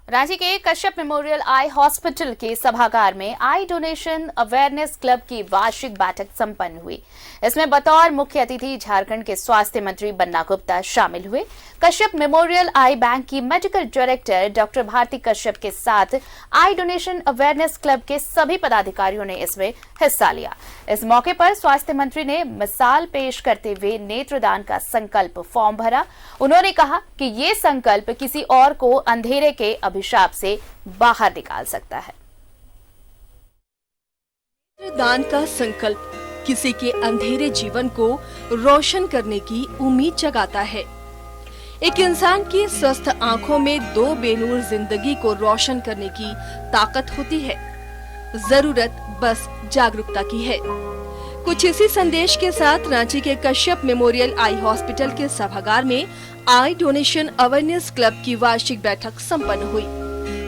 रांची के Kashyap memorial eye hospital के सभागार में आई डोनेशन अवेयरनेस क्लब की वार्षिक बैठक संपन्न हुई। इसमें बतौर मुख्य अतिथि झारखंड के स्वास्थ्य मंत्री बन्ना गुप्ता शामिल हुए। कश्यप मेमोरियल आई बैंक की medical director doctor Bharti Kashyap के साथ आई डोनेशन अवेयरनेस क्लब के सभी पदाधिकारियों ने इसमें हिस्सा लिया। इस मौके पर स्वास्थ्य मंत्री ने मिसाल पेश करते हुए नेत्रदान का संकल्प फॉर्म भरा। उन्होंने कहा कि ये संकल्प किसी और को अंधेरे के अभिशाप से बाहर निकाल सकता है। नेत्रदान का संकल्प किसी के अंधेरे जीवन को रोशन करने की उम्मीद जगाता है। एक इंसान की स्वस्थ आंखों में दो बेनूर जिंदगी को रोशन करने की ताकत होती है। जरूरत बस जागरूकता की है। कुछ इसी संदेश के साथ रांची के कश्यप मेमोरियल आई हॉस्पिटल के सभागार में आई डोनेशन अवेयरनेस क्लब की वार्षिक बैठक संपन्न हुई,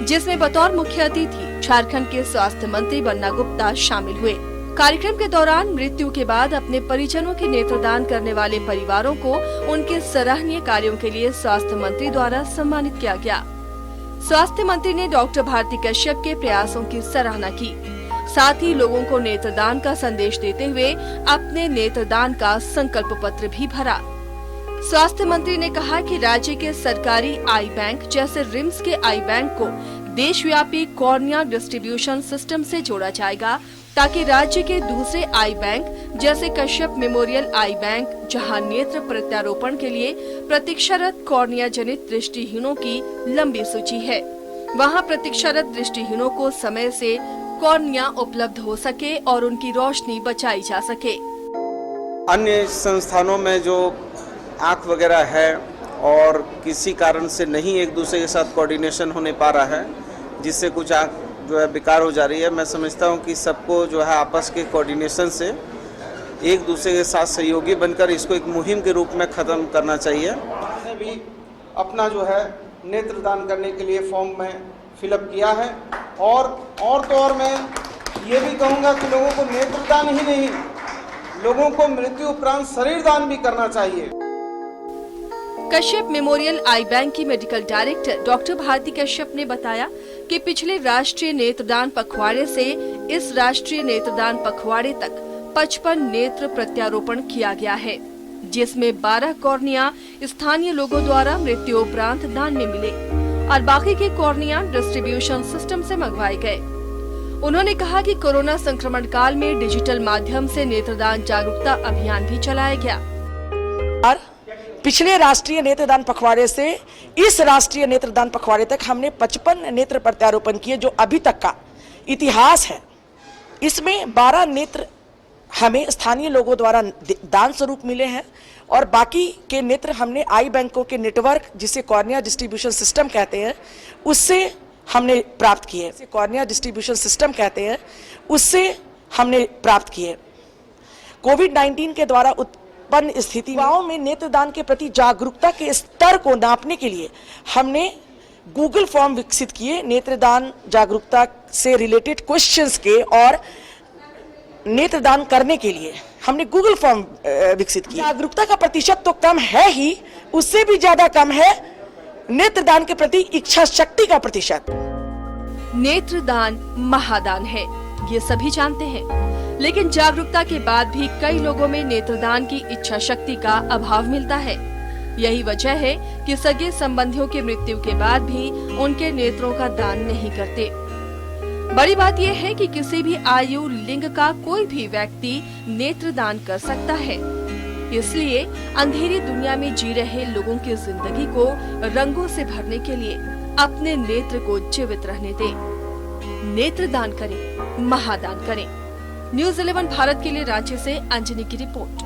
जिसमें बतौर मुख्य अतिथि झारखंड के स्वास्थ्य मंत्री बन्ना गुप्ता शामिल हुए। कार्यक्रम के दौरान मृत्यु के बाद अपने परिजनों के नेत्रदान करने वाले परिवारों को उनके सराहनीय कार्यों के लिए स्वास्थ्य मंत्री द्वारा सम्मानित किया गया। स्वास्थ्य मंत्री ने डॉक्टर भारती कश्यप के प्रयासों की सराहना की, साथ ही लोगों को नेत्रदान का संदेश देते हुए अपने नेत्रदान का संकल्प पत्र भी भरा। स्वास्थ्य मंत्री ने कहा कि राज्य के सरकारी आई बैंक जैसे रिम्स के आई बैंक को देशव्यापी कॉर्निया डिस्ट्रीब्यूशन सिस्टम से जोड़ा जाएगा, ताकि राज्य के दूसरे आई बैंक जैसे कश्यप मेमोरियल आई बैंक, जहां नेत्र प्रत्यारोपण के लिए प्रतीक्षारत कॉर्निया जनित दृष्टिहीनों की लंबी सूची है, वहां प्रतीक्षारत दृष्टिहीनों को समय से कॉर्निया उपलब्ध हो सके और उनकी रोशनी बचाई जा सके। अन्य संस्थानों में जो आँख वगैरह है और किसी कारण से नहीं एक दूसरे के साथ कोऑर्डिनेशन होने पा रहा है, जिससे कुछ आँख जो है बेकार हो जा रही है। मैं समझता हूँ कि सबको जो है आपस के कोऑर्डिनेशन से एक दूसरे के साथ सहयोगी बनकर इसको एक मुहिम के रूप में ख़त्म करना चाहिए। मैंने भी अपना जो है नेत्रदान करने के लिए फॉर्म में फिलअप किया है और तो और मैं ये भी कहूँगा कि लोगों को नेत्रदान ही नहीं, लोगों को मृत्यु उपरांत शरीर दान भी करना चाहिए। कश्यप मेमोरियल आई बैंक की medical director doctor Bharti Kashyap ने बताया कि पिछले राष्ट्रीय नेत्रदान पखवाड़े से इस राष्ट्रीय नेत्रदान पखवाड़े तक 55 नेत्र प्रत्यारोपण किया गया है, जिसमें 12 कॉर्निया स्थानीय लोगों द्वारा मृत्यु उपरांत दान में मिले और बाकी के कॉर्निया डिस्ट्रीब्यूशन सिस्टम से मंगवाए गए। उन्होंने कहा कि कोरोना संक्रमण काल में डिजिटल माध्यम से नेत्रदान जागरूकता अभियान भी चलाया गया। पिछले राष्ट्रीय नेत्रदान पखवाड़े से इस राष्ट्रीय नेत्रदान पखवाड़े तक हमने 55 नेत्र प्रत्यारोपण किए, जो अभी तक का इतिहास है। इसमें 12 नेत्र हमें स्थानीय लोगों द्वारा दान स्वरूप मिले हैं और बाकी के नेत्र हमने आई बैंकों के नेटवर्क, जिसे कॉर्निया डिस्ट्रीब्यूशन सिस्टम कहते हैं, उससे हमने प्राप्त किए। कॉर्निया डिस्ट्रीब्यूशन सिस्टम कहते हैं, उससे हमने प्राप्त किए। कोविड-19 के द्वारा उत्पन्न स्थिति युवाओं में नेत्रदान के प्रति जागरूकता के स्तर को नापने के लिए हमने गूगल फॉर्म विकसित किए। नेत्रदान जागरूकता से रिलेटेड क्वेश्चंस के और नेत्रदान करने के लिए हमने गूगल फॉर्म विकसित किया। जागरूकता का प्रतिशत तो कम है ही, उससे भी ज्यादा कम है नेत्रदान के प्रति इच्छा शक्ति का प्रतिशत। नेत्रदान महादान है, ये सभी जानते हैं, लेकिन जागरूकता के बाद भी कई लोगों में नेत्रदान की इच्छा शक्ति का अभाव मिलता है। यही वजह है कि सगे संबंधियों की मृत्यु के बाद भी उनके नेत्रों का दान नहीं करते। बड़ी बात यह है कि किसी भी आयु लिंग का कोई भी व्यक्ति नेत्रदान कर सकता है। इसलिए अंधेरी दुनिया में जी रहे लोगों की जिंदगी को रंगों से भरने के लिए अपने नेत्र को जीवित रहने दें। नेत्रदान करें, महादान करें। न्यूज़ 11 भारत के लिए रांची से अंजनी की रिपोर्ट।